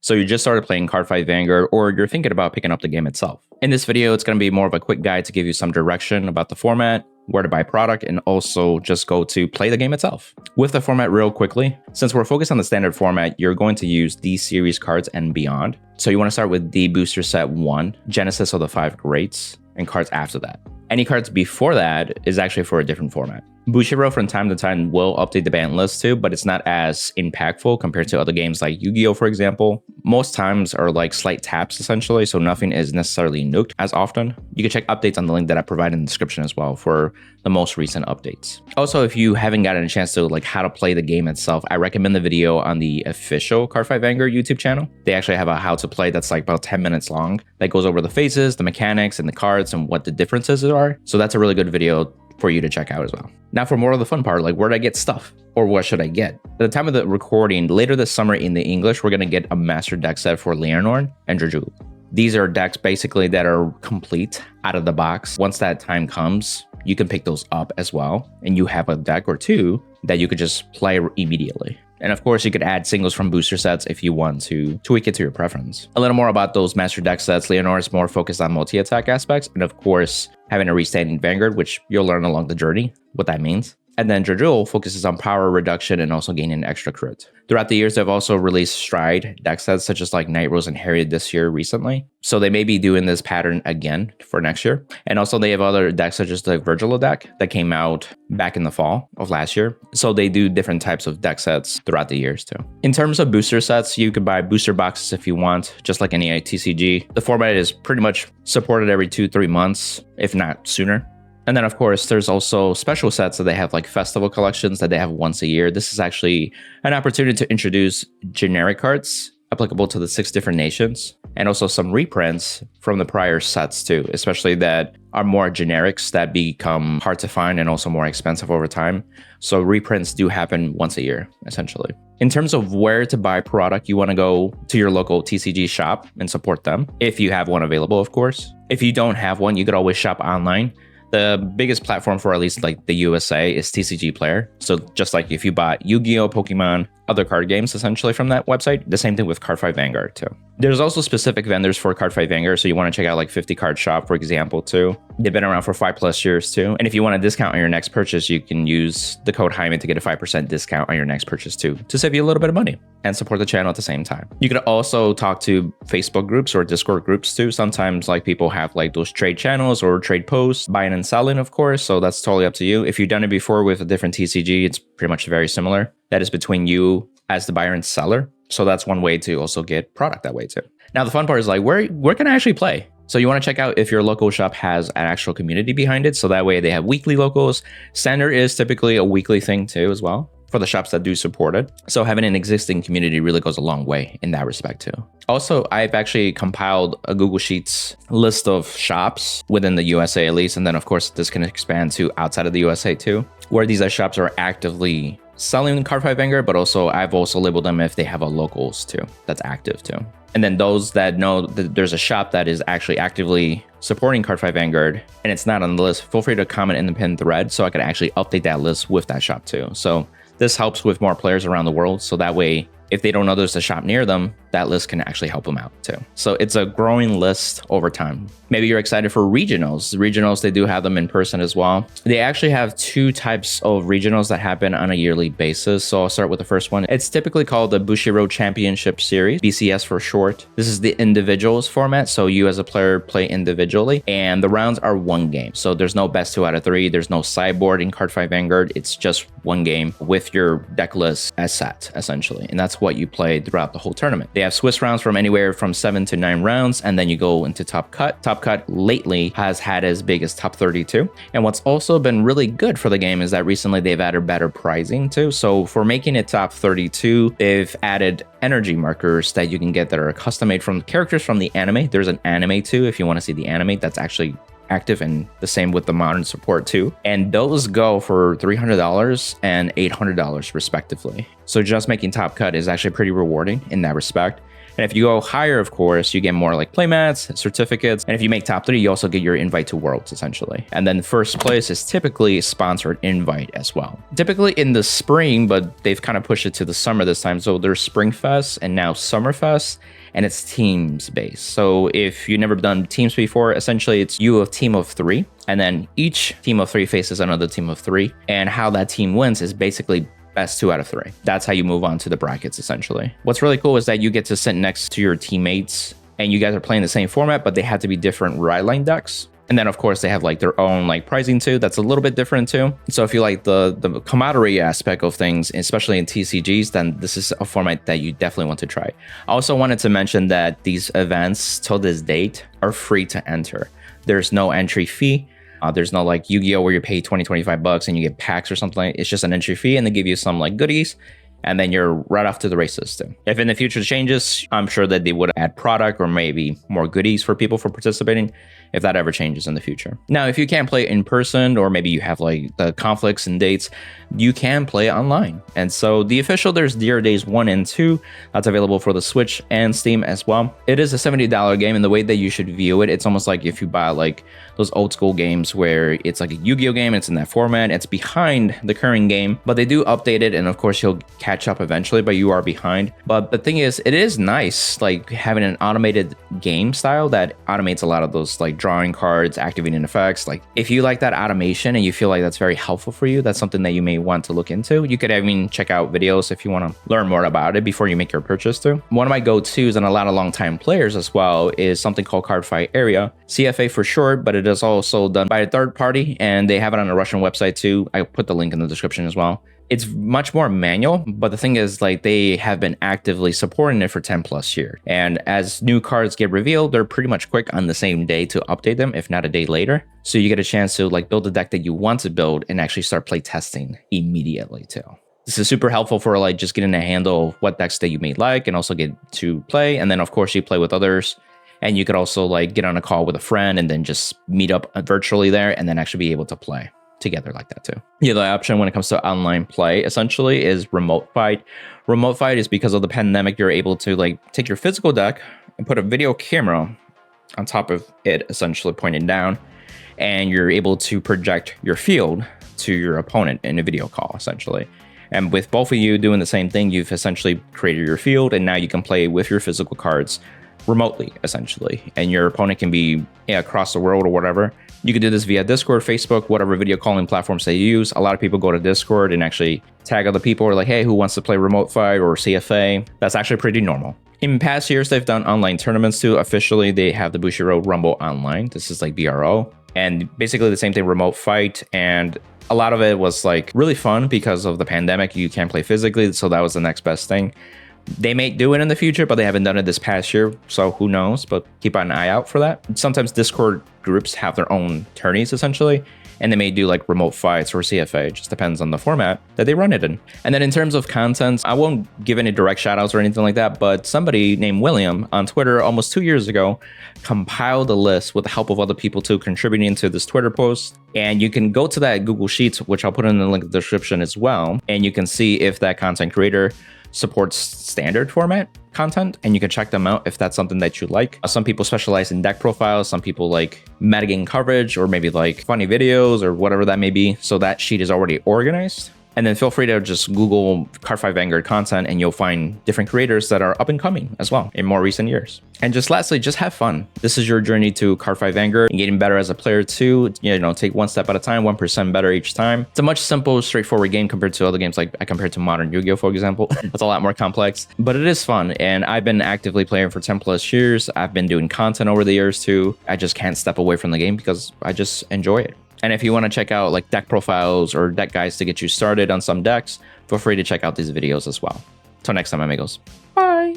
So you just started playing Cardfight Vanguard, or you're thinking about picking up the game itself. In this video, it's going to be more of a quick guide to give you some direction about the format, where to buy product, and also just go to play the game itself. With the format real quickly, since we're focused on the standard format, you're going to use D series cards and beyond. So you want to start with D Booster Set 1, Genesis of the 5 Greats, and cards after that. Any cards before that is actually for a different format. Bushiroad from time to time will update the ban list too, but it's not as impactful compared to other games like Yu-Gi-Oh, for example. Most times are like slight taps essentially, so nothing is necessarily nuked as often. You can check updates on the link that I provide in the description as well for the most recent updates. Also, if you haven't gotten a chance to like how to play the game itself, I recommend the video on the official Cardfight Vanguard YouTube channel. They actually have a how to play that's like about 10 minutes long that goes over the phases, the mechanics, and the cards and what the differences are. So that's a really good video for you to check out as well. Now for more of the fun part, like where do I get stuff? Or what should I get? At the time of the recording, later this summer in the English, we're gonna get a master deck set for Lianorn and Drajweled. These are decks basically that are complete out of the box. Once that time comes, you can pick those up as well. And you have a deck or two that you could just play immediately. And of course, you could add singles from booster sets if you want to tweak it to your preference. A little more about those master deck sets. Lianorn is more focused on multi-attack aspects. And of course, having a restanding Vanguard, which you'll learn along the journey what that means. And then Drajweled focuses on power reduction and also gaining extra crit. Throughout the years, they've also released Stride deck sets such as like Night Rose and Harriet this year recently. So they may be doing this pattern again for next year. And also they have other decks such as the Virgil deck that came out back in the fall of last year. So they do different types of deck sets throughout the years too. In terms of booster sets, you could buy booster boxes if you want, just like any TCG. The format is pretty much supported every 2-3 months, if not sooner. And then, of course, there's also special sets that they have like festival collections that they have once a year. This is actually an opportunity to introduce generic cards applicable to the 6 different nations and also some reprints from the prior sets too, especially that are more generics that become hard to find and also more expensive over time. So reprints do happen once a year, essentially. In terms of where to buy product, you want to go to your local TCG shop and support them if you have one available, of course. If you don't have one, you could always shop online. The biggest platform for at least like the USA is TCG Player. So just like if you bought Yu-Gi-Oh, Pokemon, other card games essentially from that website, the same thing with Cardfight Vanguard too. There's also specific vendors for Cardfight Vanguard, so you want to check out like 50 Card Shop, for example, too. They've been around for 5+ years too. And if you want a discount on your next purchase, you can use the code Jaime to get a 5% discount on your next purchase too, to save you a little bit of money and support the channel at the same time. You could also talk to Facebook groups or Discord groups too. Sometimes like people have like those trade channels or trade posts, buying and selling, of course. So that's totally up to you. If you've done it before with a different TCG, it's pretty much very similar. That is between you as the buyer and seller. So that's one way to also get product that way too. Now the fun part is like, where can I actually play? So you want to check out if your local shop has an actual community behind it. So that way they have weekly locals. Standard is typically a weekly thing too as well for the shops that do support it. So having an existing community really goes a long way in that respect too. Also, I've actually compiled a Google Sheets list of shops within the USA at least. And then of course this can expand to outside of the USA too, where these shops are actively selling Cardfight Vanguard, but also I've also labeled them if they have a locals too, that's active too. And then those that know that there's a shop that is actually actively supporting Cardfight Vanguard and it's not on the list, feel free to comment in the pinned thread so I can actually update that list with that shop too. So this helps with more players around the world. So that way, if they don't know there's a shop near them, that list can actually help them out too. So it's a growing list over time. Maybe you're excited for regionals. Regionals, they do have them in person as well. They actually have 2 types of regionals that happen on a yearly basis. So I'll start with the first one. It's typically called the Bushiroad Championship Series, BCS for short. This is the individuals format. So you as a player play individually and the rounds are 1 game. So there's no best 2 out of 3. There's no sideboard in Cardfight Vanguard. It's just 1 game with your deck list as set essentially. And that's what you play throughout the whole tournament. They have Swiss rounds from anywhere from 7 to 9 rounds, and then you go into Top Cut. Top Cut lately has had as big as Top 32. And what's also been really good for the game is that recently they've added better pricing too. So for making it Top 32, they've added energy markers that you can get that are custom made from characters from the anime. There's an anime too, if you want to see the anime, that's actually active, and the same with the modern support too. And those go for $300 and $800 respectively. So just making Top Cut is actually pretty rewarding in that respect. And if you go higher, of course, you get more like playmats, certificates. And if you make top 3, you also get your invite to Worlds, essentially. And then first place is typically sponsored invite as well. Typically in the spring, but they've kind of pushed it to the summer this time. So there's Spring Fest and now Summer Fest, and it's teams based. So if you've never done teams before, essentially it's you a team of 3, and then each team of 3 faces another team of 3. And how that team wins is basically best 2 out of 3. That's how you move on to the brackets, essentially. What's really cool is that you get to sit next to your teammates and you guys are playing the same format, but they have to be different ride line decks. And then of course they have like their own like pricing too. That's a little bit different too. So if you like the camaraderie aspect of things, especially in TCGs, then this is a format that you definitely want to try. I also wanted to mention that these events till this date are free to enter. There's no entry fee. There's no like Yu-Gi-Oh where you pay 20-25 bucks and you get packs or something. It's just an entry fee and they give you some like goodies, and then you're right off to the races too. If in the future changes, I'm sure that they would add product or maybe more goodies for people for participating, if that ever changes in the future. Now, if you can't play in person, or maybe you have like the conflicts and dates, you can play online. And so the official, there's Dear Days 1 and 2. That's available for the Switch and Steam as well. It is a $70 game, and the way that you should view it, it's almost like if you buy like those old school games where it's like a Yu-Gi-Oh game, it's in that format, it's behind the current game, but they do update it, and of course you'll catch up eventually, but you are behind. But the thing is, it is nice like having an automated game style that automates a lot of those like drawing cards, activating effects. Like if you like that automation and you feel like that's very helpful for you, that's something that you may want to look into. You could even check out videos if you want to learn more about it before you make your purchase too. One of my go-tos and a lot of long-time players as well is something called Cardfight Area, CFA for short, but it is also done by a third party and they have it on a Russian website too. I put the link in the description as well. It's much more manual, but the thing is like they have been actively supporting it for 10 plus years. And as new cards get revealed, they're pretty much quick on the same day to update them, if not a day later. So you get a chance to like build a deck that you want to build and actually start play testing immediately too. This is super helpful for like just getting a handle of what decks that you may like and also get to play. And then of course you play with others. And you could also like get on a call with a friend and then just meet up virtually there and then actually be able to play together like that too. The other option when it comes to online play essentially is remote fight. Remote fight is because of the pandemic, you're able to like take your physical deck and put a video camera on top of it, essentially pointing down, and you're able to project your field to your opponent in a video call essentially. And with both of you doing the same thing, you've essentially created your field, and now you can play with your physical cards remotely essentially, and your opponent can be across the world or whatever. You can do this via Discord, Facebook, whatever video calling platforms they use. A lot of people go to Discord and actually tag other people or like, hey, who wants to play remote fight or CFA? That's actually pretty normal. In past years, they've done online tournaments too. Officially, they have the Bushiroad Rumble Online. This is like BRO, and basically the same thing, remote fight. And a lot of it was like really fun because of the pandemic. You can't play physically, so that was the next best thing. They may do it in the future, but they haven't done it this past year, so who knows, but keep an eye out for that. Sometimes Discord groups have their own tourneys essentially, and they may do like remote fights or CFA. It just depends on the format that they run it in. And then in terms of content, I won't give any direct shout outs or anything like that, but somebody named William on Twitter almost 2 years ago compiled a list with the help of other people too contributing to this Twitter post. And you can go to that Google Sheets, which I'll put in the link in the description as well, and you can see if that content creator supports standard format content, and you can check them out if that's something that you like. Some people specialize in deck profiles, some people like metagame coverage, or maybe like funny videos or whatever that may be. So that sheet is already organized. And then feel free to just Google Cardfight Vanguard content and you'll find different creators that are up and coming as well in more recent years. And just lastly, just have fun. This is your journey to Cardfight Vanguard and getting better as a player too. You know, take one step at a time, 1% better each time. It's a much simple, straightforward game compared to other games like I compared to modern Yu-Gi-Oh, for example. It's a lot more complex, but it is fun. And I've been actively playing for 10 plus years. I've been doing content over the years too. I just can't step away from the game because I just enjoy it. And if you want to check out like deck profiles or deck guides to get you started on some decks, feel free to check out these videos as well. Till next time, amigos. Bye.